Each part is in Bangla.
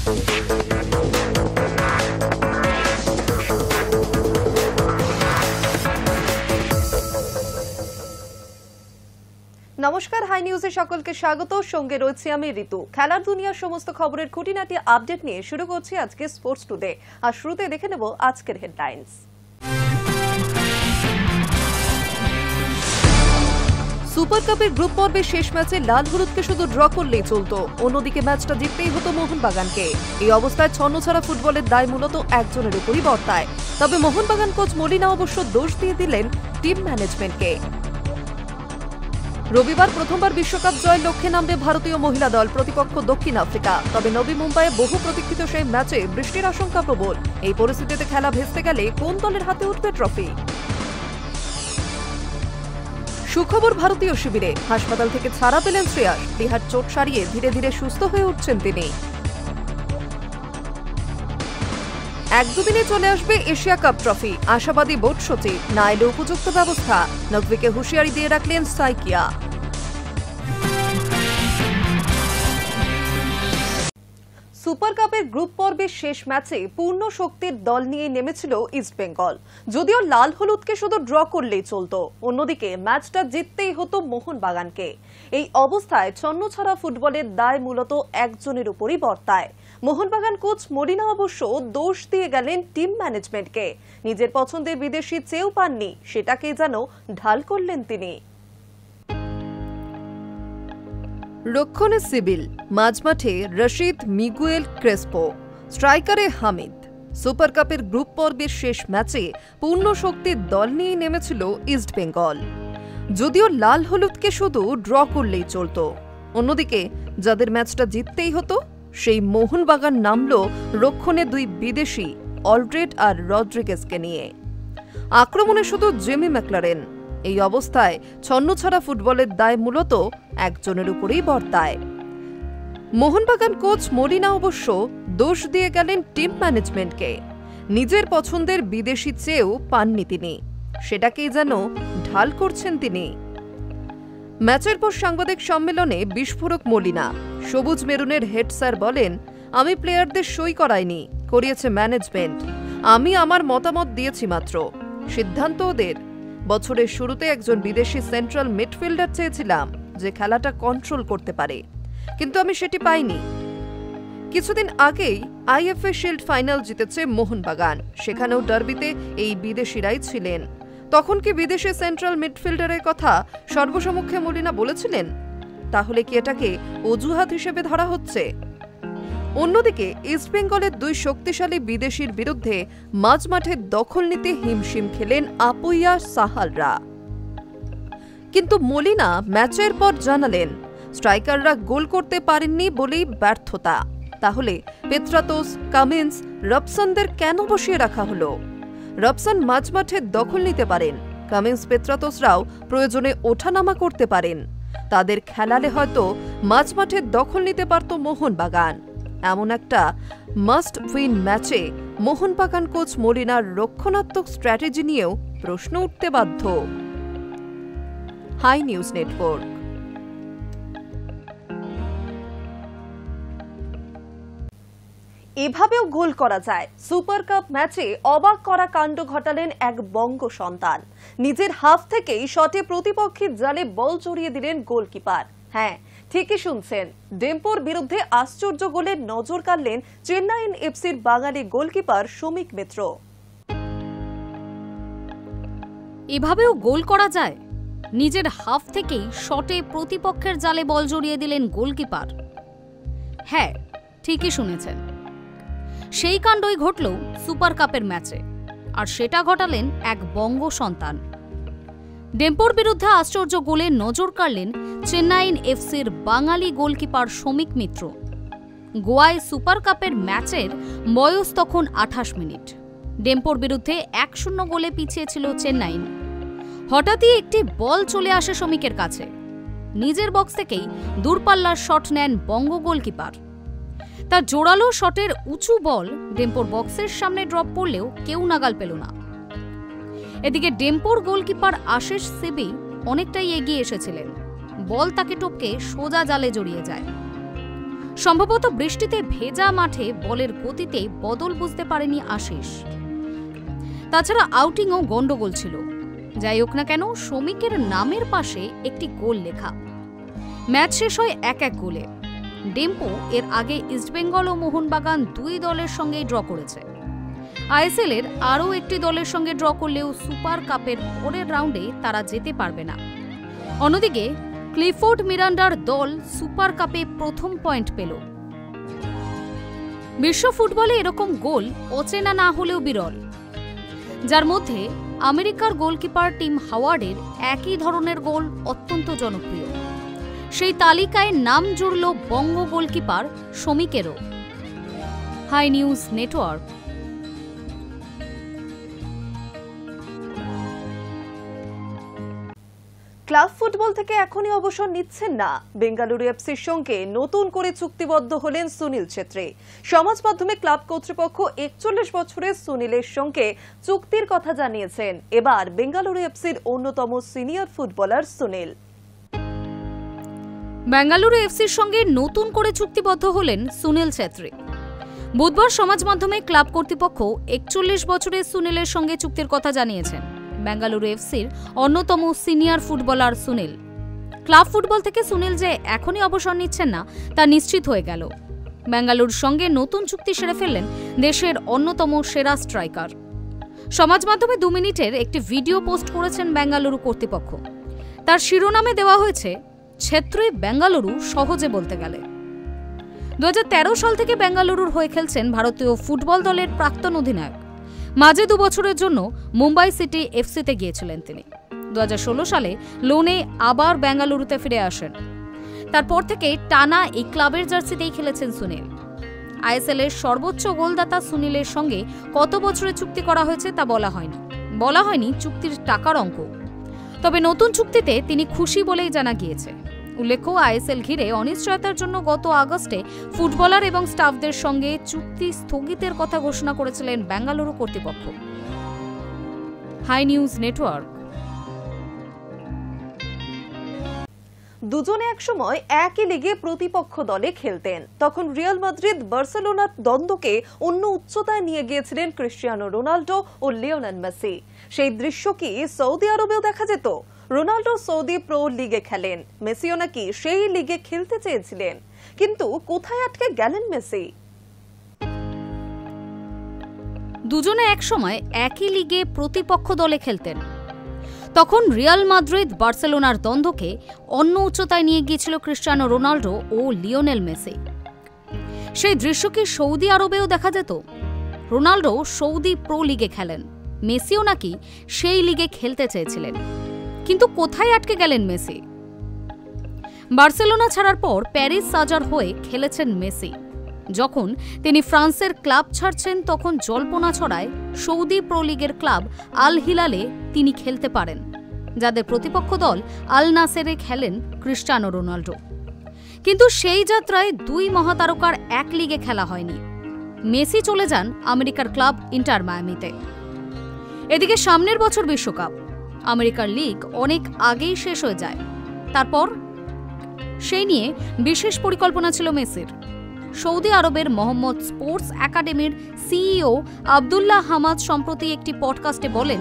নমস্কার, হাই নিউজে সকলকে স্বাগত। সঙ্গে রয়েছে আমি ঋতু। খেলার দুনিয়ার সমস্ত খবরের খুঁটিনাটি আপডেট নিয়ে শুরু করছি আজকে স্পোর্টস টুডে। আর শুরুতে দেখে নেব আজকের হেডলাইন্স। সুপার কাপের গ্রুপ পর্বের শেষ ম্যাচে লাল হলুদকে শুধু ড্র করলেই চলতো, অন্যদিকে ম্যাচটা জিততেই হতো মোহনবাগানকে। এই অবস্থায় ছন্নছাড়া ফুটবলের দায় মূলত একজনের উপরই বর্তায়। তবে মোহনবাগান কোচ মলিনা অবশ্য দোষ দিয়ে দিলেন টিম ম্যানেজমেন্টকে। রবিবার প্রথমবার বিশ্বকাপ জয়ের লক্ষ্যে নামবে ভারতীয় মহিলা দল, প্রতিপক্ষ দক্ষিণ আফ্রিকা। তবে নবী মুম্বাইয়ে বহু প্রতীক্ষিত সেই ম্যাচে বৃষ্টির আশঙ্কা প্রবল। এই পরিস্থিতিতে খেলা ভেস্তে গেলে কোন দলের হাতে উঠবে ট্রফি? সুখবর ভারতীয় শিবিরে, হাসপাতাল থেকে ছাড়া পেলেন শ্রেয়াস। দেহার চোট সারিয়ে ধীরে ধীরে সুস্থ হয়ে উঠছেন তিনি। এক দুদিনে চলে আসবে এশিয়া কাপ ট্রফি, আশাবাদী বোর্ড সচিব। না এলে উপযুক্ত ব্যবস্থা, নকভিকে হুঁশিয়ারি দিয়ে রাখলেন সাইকিয়া। সুপার কাপের গ্রুপ পর্বের শেষ ম্যাচে পূর্ণ শক্তির দল নিয়ে নেমেছিল ইস্টবেঙ্গল। যদিও লাল হলুদকে শুধু ড্র করলেই চলতো, অন্যদিকে ম্যাচটা জিততেই হতো মোহনবাগানকে। এই অবস্থায় ছন্নছাড়া ফুটবলের দায় মূলত একজনের উপরই বর্তায়। মোহনবাগান কোচ মলিনা অবশ্য দোষ দিয়ে গেলেন টিম ম্যানেজমেন্টকে। নিজের পছন্দের বিদেশি চেয়েও পাননি, সেটাকেই যেন ঢাল করলেন তিনি। রক্ষণে সিবিল, মাঝমাঠে রশিদ, মিগুয়েল ক্রেসপো, স্ট্রাইকারে হামিদ। সুপার কাপের গ্রুপ পর্বের শেষ ম্যাচে পূর্ণ শক্তির দল নিয়ে নেমেছিল ইস্টবেঙ্গল। যদিও লাল হলুদকে শুধু ড্র করলেই চলতো, অন্যদিকে যাদের ম্যাচটা জিততেই হতো সেই মোহনবাগান নামল রক্ষণে দুই বিদেশি অলড্রেড আর রদ্রিগেজকে নিয়ে। আক্রমণে শুধু জেমি ম্যাকলারেন। এই অবস্থায় ছন্নছাড়া ফুটবলের দায় মূলত একজনের উপরেই বর্তায়। মোহনবাগান কোচ মলিনা অবশ্য দোষ দিয়ে গেলেন টিম ম্যানেজমেন্টকে। নিজের পছন্দের বিদেশি চেয়েও পাননি তিনি, সেটাকেই যেন ঢাল করছেন তিনি। ম্যাচের পর সাংবাদিক সম্মেলনে বিস্ফোরক মলিনা। সবুজ মেরুনের হেড স্যার বলেন, আমি প্লেয়ারদের সই করাইনি, করিয়েছে ম্যানেজমেন্ট। আমি আমার মতামত দিয়েছি মাত্র, সিদ্ধান্ত ওদের। বছরের শুরুতে একজন বিদেশি সেন্ট্রাল মিডফিল্ডার চেয়েছিলাম যে খেলাটা কন্ট্রোল করতে পারে, কিন্তু আমি সেটি পাইনি। কিছুদিন আগেই আইএফএ শিল্ড ফাইনাল জিতেছে মোহনবাগান, সেখানেও ডার্বিতে এই বিদেশিরাই ছিলেন। তখন কি বিদেশি সেন্ট্রাল মিডফিল্ডারের কথা সর্বসমক্ষে মলিনা বলেছিলেন? তাহলে কি এটাকে অজুহাত হিসেবে ধরা হচ্ছে? অন্যদিকে ইস্টবেঙ্গলের দুই শক্তিশালী বিদেশির বিরুদ্ধে মাঝমাঠে দখল নিতে হিমশিম খেলেন আপুইয়া সাহালরা। কিন্তু মলিনা ম্যাচের পর জানালেন, স্ট্রাইকাররা গোল করতে পারেননি বলেই ব্যর্থতা। তাহলে পেত্রাতোস, কামিন্স, রবসনদের কেন বসিয়ে রাখা হলো? রবসন মাঝমাঠে দখল নিতে পারেন, কামিন্স, পেত্রাতোসরাও প্রয়োজনে ওঠানামা করতে পারেন। তাদের খেলালে হয়তো মাঝমাঠে দখল নিতে পারত মোহনবাগান। এমন একটা মাস্ট উইন ম্যাচে মোহনবাগান কোচ মলিনার রক্ষণাত্মক স্ট্র্যাটেজি নিয়েও প্রশ্ন উঠতে বাধ্য। Hi news network. এভাবেও গোল করা যায়? সুপার কাপ ম্যাচে অবাক করা কাণ্ড ঘটালেন এক বঙ্গ সন্তান। নিজের হাফ থেকেই শটে প্রতিপক্ষের জালে বল জড়িয়ে দিলেন গোলকিপার। হ্যাঁ, ঠিকই শুনছেন, ডেম্পোর বিরুদ্ধে আশ্চর্য গোলে নজর কাড়লেন চেন্নাইন এফসির বাঙালি গোলকিপার শমিক মিত্র। এভাবেও গোল করা যায়? নিজের হাফ থেকেই শটে প্রতিপক্ষের জালে বল জড়িয়ে দিলেন গোলকিপার। হ্যাঁ, ঠিকই শুনেছেন, সেই কাণ্ডই ঘটল সুপার কাপের ম্যাচে, আর সেটা ঘটালেন এক বঙ্গ সন্তান। ডেম্পোর বিরুদ্ধে আশ্চর্য গোলে নজর কাড়লেন চেন্নাইন এফসির বাঙালি গোলকিপার শমিক মিত্র। গোয়ায় সুপার কাপের ম্যাচের বয়স তখন 28 মিনিট। ডেম্পোর বিরুদ্ধে 1-0 গোলে পিছিয়ে ছিল চেন্নাইন। হঠাৎই একটি বল চলে আসে শমিকের কাছে। নিজের বক্স থেকেই দূরপাল্লার শট নেন বঙ্গ গোলকিপার। তার জোরালো শটের উঁচু বল ডেম্পোর বক্সের সামনে ড্রপ পড়লেও কেউ নাগাল পেল না। এদিকে ডেম্পোর গোলকিপার আশিস সিবি অনেকটাই এগিয়ে এসেছিলেন। বল তাকে টপকে সোজা জালে জড়িয়ে যায়। সম্ভবত বৃষ্টিতে ভেজা মাঠে বলের গতিতে বদল বুঝতে পারেনি আশিস। তাছাড়া আউটিংও গন্ডগোল ছিল। যাই হোক না কেন, শ্রমিকের নামের পাশে একটি গোল লেখা। ম্যাচ শেষ হয় 1-1 গোলে। ডেম্পো এর আগে ইস্টবেঙ্গল ও মোহনবাগান দুই দলের সঙ্গেই ড্র করেছে। আইএসএল এর আরও একটি দলের সঙ্গে ড্র করলেও সুপার কাপের পরের রাউন্ডে তারা যেতে পারবে না। অন্যদিকে ক্লিফোর্ড মিরান্ডার দল সুপার কাপে প্রথম পয়েন্ট পেল। বিশ্ব ফুটবলে এরকম গোল অচেনা না হলেও বিরল, যার মধ্যে আমেরিকার গোলকিপার টিম হাওয়ার্ডের একই ধরনের গোল অত্যন্ত জনপ্রিয়। সেই তালিকায় নাম জুড়ল বঙ্গ গোলকিপার শ্রমিকেরও। Hi news network. Club football থেকে এখনই অবসর নিচ্ছেন না। বেঙ্গালুরু এফসির সঙ্গে নতুন করে চুক্তিবদ্ধ হলেন সুনীল ছেত্রী। সমাজ মাধ্যমে ক্লাব কর্তৃপক্ষ 41 বছরের সুনীলের সঙ্গে চুক্তির কথা জানিয়েছেন। এবার বেঙ্গালুরু এফসির অন্যতম সিনিয়র ফুটবলার সুনীল। বেঙ্গালুরু এফসির সঙ্গে নতুন করে চুক্তিবদ্ধ হলেন সুনীল ছেত্রী। বুধবার সমাজ মাধ্যমে ক্লাব কর্তৃপক্ষ 41 বছরের সুনীলের সঙ্গে চুক্তির কথা জানিয়েছেন। বেঙ্গালুরু এফসির অন্যতম senior footballer Sunil. Club football থেকে সুনীল যে এখনই অবসর নিচ্ছেন না তা নিশ্চিত হয়ে গেল। বেঙ্গালুরুর সঙ্গে নতুন চুক্তি সেরে ফেললেন দেশের অন্যতম সেরা স্ট্রাইকার। সমাজ মাধ্যমে 2 মিনিটের একটি ভিডিও পোস্ট করেছেন বেঙ্গালুরু কর্তৃপক্ষ। তার শিরোনামে দেওয়া হয়েছে ছেত্রী বেঙ্গালুরু সহজে বলতে গেলে। 2013 সাল থেকে বেঙ্গালুরুর হয়ে খেলছেন ভারতীয় ফুটবল দলের প্রাক্তন অধিনায়ক। মাঝে 2 বছরের জন্য মুম্বাই সিটি এফসিতে গিয়েছিলেন তিনি। 2016 সালে লোনে আবার বেঙ্গালুরুতে ফিরে আসেন। তারপর থেকে টানা এই ক্লাবের জার্সিতেই খেলেছেন সুনীল। আইএসএল এর সর্বোচ্চ গোলদাতা সুনীলের সঙ্গে কত বছরের চুক্তি করা হয়েছে তা বলা হয়নি চুক্তির টাকার অঙ্ক। তবে নতুন চুক্তিতে তিনি খুশি বলেই জানা গিয়েছে। উল্লেখ্য, আইএসএল ঘিরে অনিশ্চয়তার জন্য গত আগস্টে ফুটবলার এবং স্টাফদের সঙ্গে চুক্তি স্থগিতের কথা ঘোষণা করেছিলেন বেঙ্গালুরু কর্তৃপক্ষ। Hi news network. দুজনে একসময় একই লিগে প্রতিপক্ষ দলে খেলতেন। তখন রিয়াল মাদ্রিদ বার্সেলোনার দ্বন্দ্বকে অন্য উচ্চতায় নিয়ে গিয়েছিলেন ক্রিস্টিয়ানো রোনাল্ডো ও লিওনেল মেসি। সেই দৃশ্য কি সৌদি আরবেও দেখা যেত? রোনাল্ডো সৌদি প্রো লিগে খেলেন, মেসিও নাকি সেই লিগে খেলতে চেয়েছিলেন, কিন্তু কোথায় আটকে গেলেন মেসি? দুজনে একসময় একই লিগে প্রতিপক্ষ দলে খেলতেন। তখন রিয়াল মাদ্রিদ বার্সেলোনার দ্বন্দ্বকে অন্য উচ্চতায় নিয়ে গিয়েছিল ক্রিস্টিয়ানো রোনাল্ডো ও লিওনেল মেসি। সেই দৃশ্য কি সৌদি আরবেও দেখা যেত? রোনাল্ডো সৌদি প্রো লিগে খেলেন, মেসিও নাকি সেই লিগে খেলতে চেয়েছিলেন, কিন্তু কোথায় আটকে গেলেন মেসি? বার্সেলোনা ছাড়ার পর প্যারিস সাজার হয়ে খেলেছেন মেসি। যখন তিনি ফ্রান্সের ক্লাব ছাড়ছেন তখন জল্পনা ছড়ায় সৌদি প্রো লিগের ক্লাব আল হিলালে তিনি খেলতে পারেন, যাদের প্রতিপক্ষ দল আল নাসেরে খেলেন ক্রিস্টিয়ানো রোনাল্ডো। কিন্তু সেই যাত্রায় 2 মহাতারকার এক লিগে খেলা হয়নি। মেসি চলে যান আমেরিকার ক্লাব ইন্টার মায়ামিতে। এদিকে সামনের বছর বিশ্বকাপ, আমেরিকার লিগ অনেক আগেই শেষ হয়ে যায়। তারপর সেই নিয়ে বিশেষ পরিকল্পনা ছিল মেসির। সৌদি আরবের মোহাম্মদ স্পোর্টস একাডেমির সিইও আব্দুল্লাহ হামাদ সম্প্রতি একটি পডকাস্টে বলেন,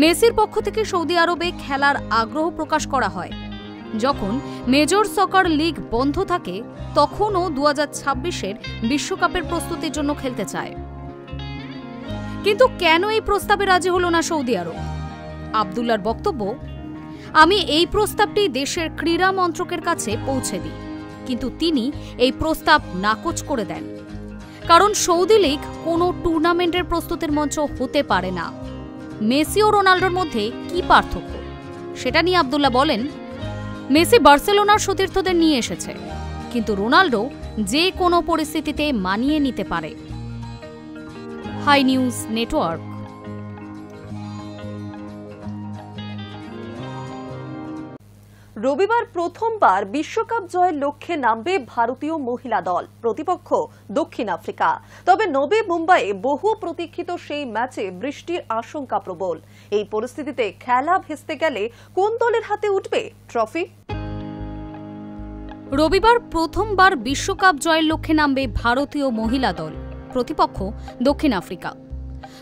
মেসির পক্ষ থেকে সৌদি আরবে খেলার আগ্রহ প্রকাশ করা হয়। যখন মেজর সকার লিগ বন্ধ থাকে তখনও 2026-এর বিশ্বকাপের প্রস্তুতির জন্য খেলতে চায়। কিন্তু কেন এই প্রস্তাবে রাজি হল না সৌদি আরব? আব্দুল্লাহর বক্তব্য, আমি এই প্রস্তাবটি দেশের ক্রীড়া মন্ত্রকের কাছে পৌঁছে দিই, কিন্তু তিনি এই প্রস্তাব নাকচ করে দেন। কারণ সৌদি লীগ কোনো টুর্নামেন্টের প্রস্তুতির মঞ্চ হতে পারে না। মেসি ও রোনাল্ডোর মধ্যে কি পার্থক্য সেটা নিয়ে আব্দুল্লাহ বলেন, মেসি বার্সেলোনার সতীর্থদের নিয়ে এসেছে, কিন্তু রোনাল্ডো যে কোনো পরিস্থিতিতে মানিয়ে নিতে পারে। Hi news network. রবিবার প্রথমবার বিশ্বকাপ জয়ের লক্ষ্যে নামবে ভারতীয় মহিলা দল। প্রতিপক্ষ দক্ষিণ আফ্রিকা। তবে নবী মুম্বাইয়ে বহু প্রতীক্ষিত সেই ম্যাচে বৃষ্টির আশঙ্কা প্রবল। এই পরিস্থিতিতে খেলা ভেস্তে গেলে কোন দলের হাতে উঠবে ট্রফি? রবিবার প্রথমবার বিশ্বকাপ জয়ের লক্ষ্যে নামবে ভারতীয় মহিলা দল, প্রতিপক্ষ দক্ষিণ আফ্রিকা।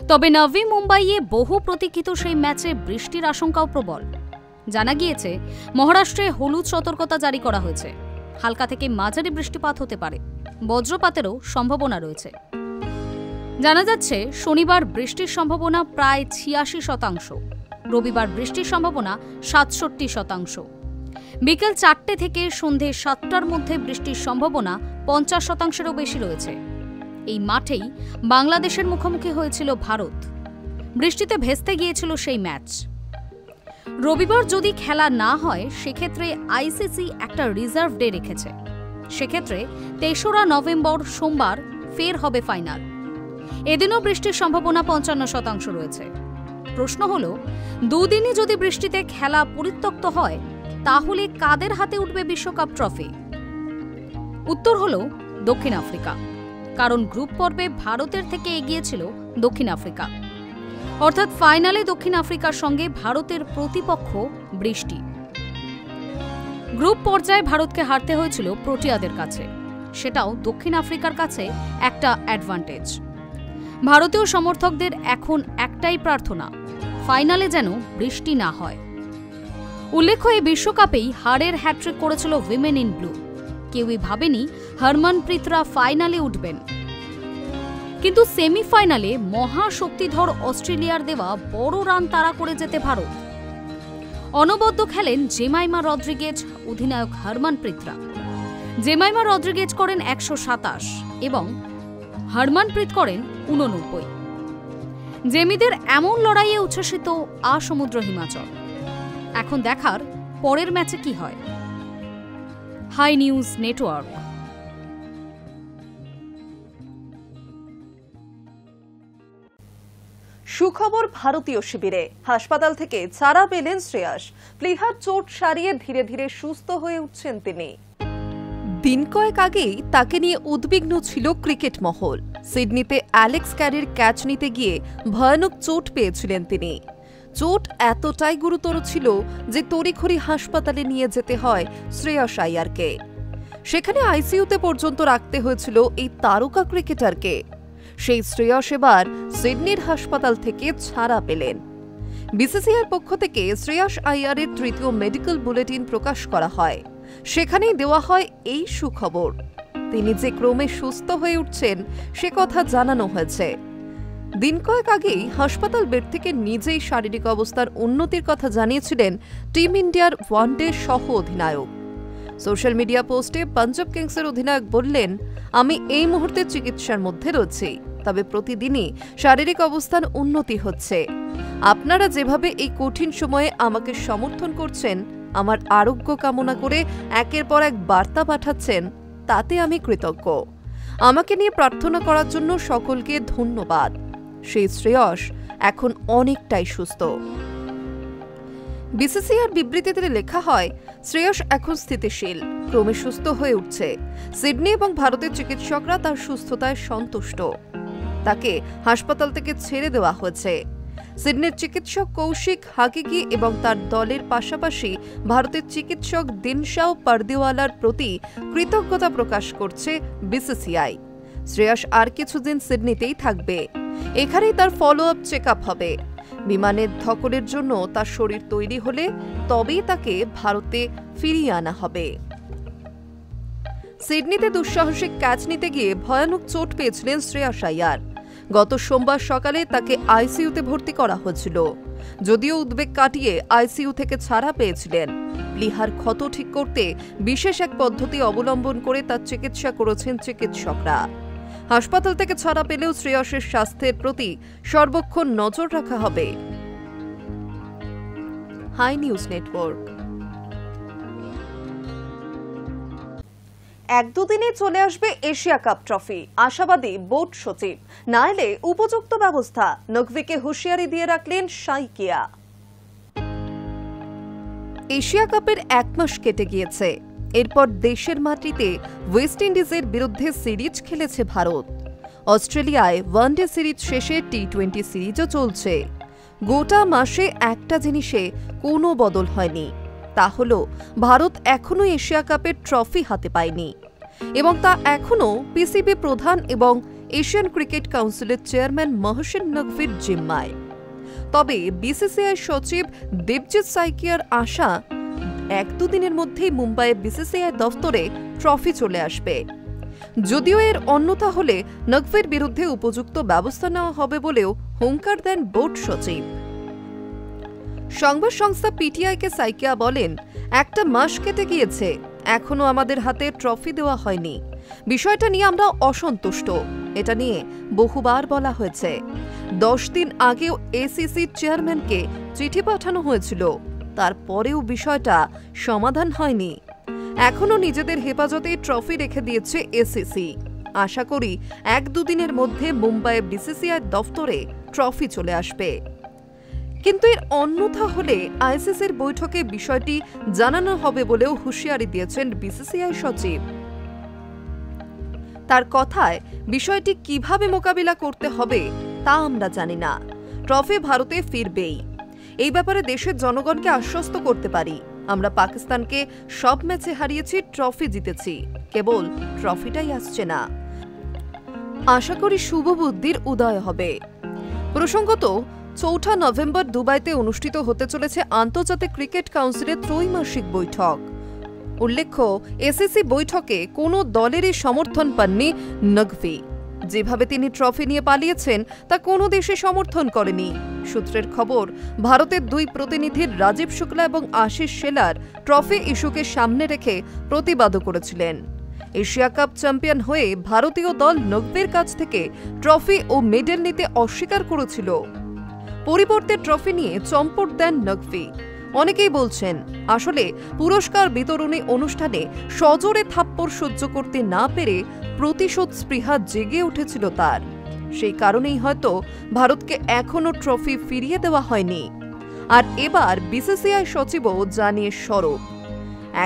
তবে নভি মুম্বাইয়ে বহু প্রতীক্ষিত সেই ম্যাচে বৃষ্টির আশঙ্কাও প্রবল। জানা গিয়েছে মহারাষ্ট্রে হলুদ সতর্কতা জারি করা হয়েছে। হালকা থেকে মাঝারি বৃষ্টিপাত হতে পারে, বজ্রপাতেরও সম্ভাবনা রয়েছে। জানা যাচ্ছে শনিবার বৃষ্টির সম্ভাবনা প্রায় 86%, রবিবার বৃষ্টির সম্ভাবনা 67%। বিকেল 4টে থেকে সন্ধে 7টার মধ্যে বৃষ্টির সম্ভাবনা 50%-এরও বেশি রয়েছে। এই মাঠেই বাংলাদেশের মুখোমুখি হয়েছিল ভারত। বৃষ্টিতে ভেস্তে গিয়েছিল সেই ম্যাচ। রবিবার যদি খেলা না হয় সেক্ষেত্রে আইসিসি একটা রিজার্ভ ডে রেখেছে। সেক্ষেত্রে 3রা নভেম্বর সোমবার ফের হবে ফাইনাল। এদিনও বৃষ্টির সম্ভাবনা 55% রয়েছে। প্রশ্ন হল, দুদিনই যদি বৃষ্টিতে খেলা পরিত্যক্ত হয় তাহলে কাদের হাতে উঠবে বিশ্বকাপ ট্রফি? উত্তর হল দক্ষিণ আফ্রিকা, কারণ গ্রুপ পর্বে ভারতের থেকে এগিয়েছিল দক্ষিণ আফ্রিকা। অর্থাৎ ফাইনালে দক্ষিণ আফ্রিকার সঙ্গে ভারতের প্রতিপক্ষ বৃষ্টি। গ্রুপ পর্যায়ে ভারতকে হারতে হয়েছিল প্রোটিয়াদের কাছে, সেটাও দক্ষিণ আফ্রিকার কাছে একটা অ্যাডভান্টেজ। ভারতীয় সমর্থকদের এখন একটাই প্রার্থনা, ফাইনালে যেন বৃষ্টি না হয়। উল্লেখ্য, এই বিশ্বকাপেই হারের হ্যাট্রিক করেছিল উইমেন ইন ব্লু। কেউই ভাবেনি হরমনপ্রীতরা ফাইনালে উঠবেন। কিন্তু সেমিফাইনালে মহাশক্তিধর অস্ট্রেলিয়ার দেওয়া বড় রান তাড়া করে যেতে ভারত। অনবদ্য খেলেন জেমাইমা রদ্রিগেজ, অধিনায়ক হরমনপ্রীতরা। জেমাইমা রদ্রিগেজ করেন 127 এবং হরমনপ্রীত করেন 89। জেমিদের এমন লড়াইয়ে উচ্ছ্বসিত আসমুদ্র হিমাচল। এখন দেখার পরের ম্যাচে কি হয়। Hi news network. সুখবর ভারতীয় শিবিরে, হাসপাতাল থেকে ছাড়া পেলেন শ্রেয়াস। প্লীহার চোট সারিয়ে ধীরে ধীরে সুস্থ হয়ে উঠছেন তিনি। দিন কয়েক আগেই তাকে নিয়ে উদ্বিগ্ন ছিল ক্রিকেট মহল। সিডনিতে অ্যালেক্স ক্যারির ক্যাচ নিতে গিয়ে ভয়ানক চোট পেয়েছিলেন তিনি। চোট এতটাই গুরুতর ছিল যে তড়িঘড়ি হাসপাতালে নিয়ে যেতে হয় শ্রেয়াস আইয়ারকে। সেখানে আইসিইউতে পর্যন্ত রাখতে হয়েছিল এই তারকা ক্রিকেটারকে। সেই শ্রেয়াস এবার সিডনির হাসপাতাল থেকে ছাড়া পেলেন। বিসিসিআইর পক্ষ থেকে শ্রেয়াস আইয়ারের 3য় মেডিকেল বুলেটিন প্রকাশ করা হয়। সেখানেই দেওয়া হয় এই সুখবর। তিনি যে ক্রমে সুস্থ হয়ে উঠছেন সে কথা জানানো হয়েছে। দিন কয়েক আগেই হাসপাতাল বেড থেকে নিজেই শারীরিক অবস্থার উন্নতির কথা জানিয়েছিলেন টিম ইন্ডিয়ার ওয়ানডে সহ অধিনায়ক। সোশ্যাল মিডিয়া পোস্টে পাঞ্জাব কিংসের অধিনায়ক বললেন, আমি এই মুহূর্তে চিকিৎসার মধ্যে রয়েছি, তবে প্রতিদিনই শারীরিক অবস্থার উন্নতি হচ্ছে। আপনারা যেভাবে এই কঠিন সময়ে আমাকে সমর্থন করছেন, আমার আরোগ্য কামনা করে একের পর এক বার্তা পাঠাচ্ছেন, তাতে আমি কৃতজ্ঞ। আমাকে নিয়ে প্রার্থনা করার জন্য সকলকে ধন্যবাদ। সেই শ্রেয়স এখন অনেকটাই সুস্থ। বিসিসিআইর বিবৃতিতে লেখা হয়, শ্রেয়স এখন স্থিতিশীল, ক্রমে সুস্থ হয়ে উঠছে। সিডনি এবং ভারতের চিকিৎসকরা তার সুস্থতায় সন্তুষ্ট। তাকে হাসপাতাল থেকে ছেড়ে দেওয়া হয়েছে। সিডনির চিকিৎসক কৌশিক হাকিকি এবং তার দলের পাশাপাশি ভারতের চিকিৎসক দিনশাও পারদিওয়ালার প্রতি কৃতজ্ঞতা প্রকাশ করছে বিসিসিআই। শ্রেয়স আর কিছুদিন সিডনিতেই থাকবে। এখানেই তার ফলো আপ চেক আপ হবে। বিমানের ধকলের জন্য তার শরীর তৈরি হলে তবেই তাকে ভারতে ফিরিয়ে আনা হবে। সিডনিতে দুঃসাহসিক ক্যাচ নিতে গিয়ে ভয়ানক চোট পেয়েছিলেন শ্রেয়াস আইয়ার। গত সোমবার সকালে তাকে আইসিইউতে ভর্তি করা হয়েছিল। যদিও উদ্বেগ কাটিয়ে আইসিইউ থেকে ছাড়া পেয়েছিলেন। প্লীহার ক্ষত ঠিক করতে বিশেষ এক পদ্ধতি অবলম্বন করে তার চিকিৎসা করেছেন চিকিৎসকরা। হাসপাতাল থেকে ছাড়া পেলেও শ্রেয়সের স্বাস্থ্যের প্রতি সর্বক্ষণ নজর রাখা হবে। High news network. 1-2 দিনে চলে আসবে এশিয়া কাপ ট্রফি, আশাবাদী বোর্ড সচিব। না এলে উপযুক্ত ব্যবস্থা, নকভিকে হুঁশিয়ারি দিয়ে রাখলেন সাইকিয়া। এশিয়া কাপের 1 মাস কেটে গিয়েছে। এরপর দেশের মাটিতে ওয়েস্ট ইন্ডিজের বিরুদ্ধে সিরিজ খেলেছে ভারত। অস্ট্রেলিয়ায় ওয়ানডে সিরিজ শেষে টি20 সিরিজও চলছে। গোটা মাসে একটা জিনিসে কোনো বদল হয়নি, তা হল ভারত এখনো এশিয়া কাপের ট্রফি হাতে পায়নি এবং তা এখনো পিসিবি প্রধান এবং এশিয়ান ক্রিকেট কাউন্সিলের চেয়ারম্যান মহসিন নকভির জিম্মায়। তবে বিসিসিআই সচিব দেবজিৎ সাইকিয়ার আশা 1-2 দিনের মধ্যেই মুম্বাইয়ে বিসিসিআই দফতরে ট্রফি চলে আসবে। যদিও এর অন্যথা হলে নকভির বিরুদ্ধে উপযুক্ত ব্যবস্থা নেওয়া হবে বলেও হুঙ্কার দেন বোর্ড সচিব। সংবাদ সংস্থা পিটিআইকে সাইকিয়া বলেন, 1 মাস কেটে গিয়েছে, এখনো আমাদের হাতে ট্রফি দেওয়া হয়নি। বিষয়টা নিয়ে আমরা অসন্তুষ্ট। এটা নিয়ে বহুবার বলা হয়েছে। 10 দিন আগেও এসিসির চেয়ারম্যানকে চিঠি পাঠানো হয়েছিল, তারপরেও বিষয়টা সমাধান হয়নি। এখনো নিজেদের হেফাজতে ট্রফি রেখে দিয়েছে এসিসি। আশা করি 1-2 দিনের মধ্যে মুম্বাইয়ে বিসিসিআই দফতরে ট্রফি চলে আসবে। কিন্তু এর অন্যথা হলে আইসিসির বৈঠকে বিষয়টি জানানো হবে বলেও হুঁশিয়ারি দিয়েছেন বিসিসিআই সচিব। তার কথায়, বিষয়টি কিভাবে মোকাবিলা করতে হবে তা আমরা জানি না। ট্রফি ভারতে ফিরবেই। এই ব্যাপারে দেশের জনগণকে আশ্বস্ত করতে পারি, আমরা পাকিস্তানকে সব ম্যাচে হারিয়েছি, ট্রফি জিতেছি, কেবল ট্রফিটাই আসছে না। আশা করি শুভ বুদ্ধির উদয় হবে। প্রসঙ্গত, 4 নভেম্বর দুবাইতে অনুষ্ঠিত হতে চলেছে আন্তর্জাতিক ক্রিকেট কাউন্সিলের ত্রৈমাসিক বৈঠক। উল্লেখ্য, এসিসি বৈঠকে কোনো দলেরই সমর্থন পাননি নকভি। যেভাবে তিনি ট্রফি নিয়ে পালিয়েছেন তা কোনো দেশে সমর্থন করেনি। সূত্রের খবর, ভারতের 2 প্রতিনিধির রাজীব শুক্লা এবং আশিস শেলার ট্রফি ইস্যুকে সামনে রেখে প্রতিবাদও করেছিলেন। এশিয়া কাপ চ্যাম্পিয়ন হয়ে ভারতীয় দল নকভির কাছ থেকে ট্রফি ও মেডেল নিতে অস্বীকার করেছিল। পরিবর্তে ট্রফি নিয়ে চম্পট দেন নকভি। অনেকেই বলছেন, আসলে পুরস্কার বিতরণী অনুষ্ঠানে সজোরে থাপ্পড় সহ্য করতে না পেরে প্রতিশোধ স্পৃহা জেগে উঠেছিল তার। সেই কারণেই হয়তো ভারতকে এখনো ট্রফি ফিরিয়ে দেওয়া হয়নি। আর এবার বিসিসিআই সচিবও জানিয়ে সরব,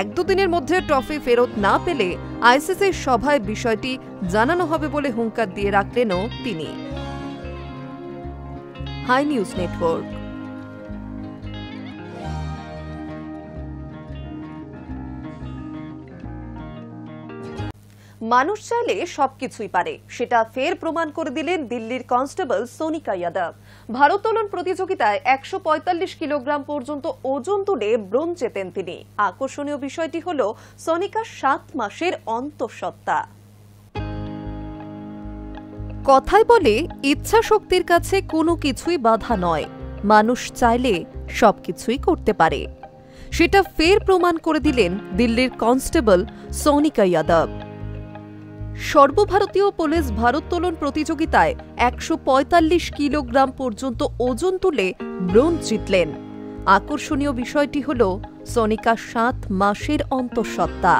1-2 দিনের মধ্যে ট্রফি ফেরত না পেলে আইসিসির সভায় বিষয়টি জানানো হবে বলে হুঙ্কার দিয়ে রাখলেনও তিনি। Hi news network. মানুষ চাইলে সবকিছুই পারে, সেটা ফের প্রমাণ করে দিলেন দিল্লির কনস্টেবল সোনিকা যাদব। ভারোত্তোলন প্রতিযোগিতায় 145 কিলোগ্রাম পর্যন্ত ওজন তুলে ব্রোঞ্জ জেতেন তিনি। আকর্ষণীয় বিষয়টি হল সোনিকা 7 মাসের অন্তঃসত্ত্বা। কথায় বলে, ইচ্ছা শক্তির কাছে কোনো কিছুই বাধা নয়, মানুষ চাইলে সবকিছুই করতে পারে। সেটা ফের প্রমাণ করে দিলেন দিল্লির কনস্টেবল সোনিকা যাদব। সর্বভারতীয় পুলিশ ভারোত্তোলন প্রতিযোগিতায় 145 কিলোগ্রাম পর্যন্ত ওজন তুলে ব্রোঞ্জ জিতলেন। আকর্ষণীয় বিষয়টি হল সোনিকা 7 মাসের অন্তঃসত্ত্বা।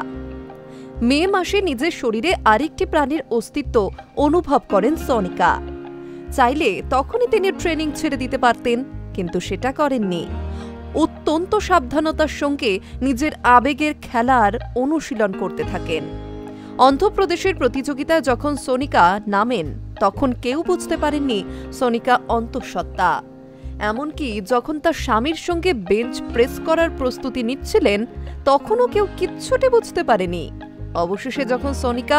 মে মাসে নিজের শরীরে আরেকটি প্রাণীর অস্তিত্ব অনুভব করেন সোনিকা। চাইলে তখনই তিনি ট্রেনিং ছেড়ে দিতে পারতেন, কিন্তু সেটা করেননি। অত্যন্ত সাবধানতার সঙ্গে নিজের আবেগের খেলার অনুশীলন করতে থাকেন। অন্ধ্রপ্রদেশের প্রতিযোগিতায় যখন সোনিকা নামেন, তখন কেউ বুঝতে পারেননি সোনিকা অন্তঃসত্ত্বা। এমনকি যখন তার স্বামীর সঙ্গে বেঞ্চ প্রেস করার প্রস্তুতি নিচ্ছিলেন, তখনও কেউ কিচ্ছুটি বুঝতে পারেনি। অবশেষে যখন সোনিকা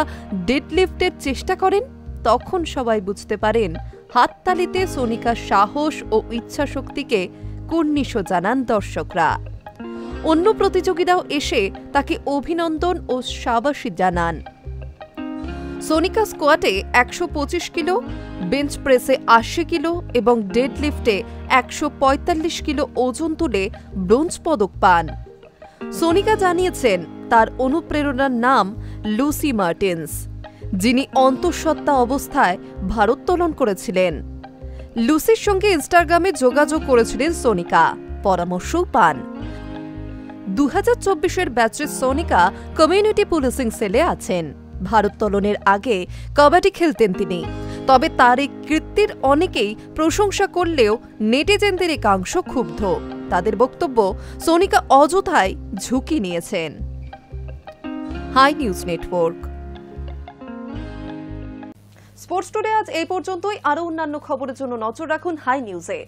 ডেডলিফটের চেষ্টা করেন, তখন সবাই বুঝতে পারেন হাততালিতে সোনিকার সাহস ও ইচ্ছা শক্তিকে কুর্নিশ জানান দর্শকরা। অন্য প্রতিযোগীরাও এসে তাকে অভিনন্দন ও সাবাসী জানান। সোনিকা স্কোয়াটে 125 কিলো, বেঞ্চ প্রেসে 80 কিলো এবং ডেডলিফটে 145 কিলো ওজন তুলে ব্রোঞ্জ পদক পান। সোনিকা জানিয়েছেন তার অনুপ্রেরণার নাম লুসি মার্টিন্স, যিনি অন্তঃসত্ত্বা অবস্থায় ভারোত্তোলন করেছিলেন। লুসির সঙ্গে ইনস্টাগ্রামে যোগাযোগ করেছিলেন সোনিকা, পরামর্শও পান। 2024-এর ব্যাচে সোনিকা কমিউনিটি পুলিশিং সেলে আছেন। ভারোত্তোলনের আগে কাবাডি খেলতেন তিনি। তবে তার এই কৃত্যের অনেকেই প্রশংসা করলেও নেটিজেনদের একাংশ ক্ষুব্ধ। তাদের বক্তব্য, সোনিকা অযথায় ঝুঁকি নিয়েছেন। Hi news network. Sports today আজ এই পর্যন্তই। আরও অন্যান্য খবরের জন্য নজর রাখুন হাই নিউজে।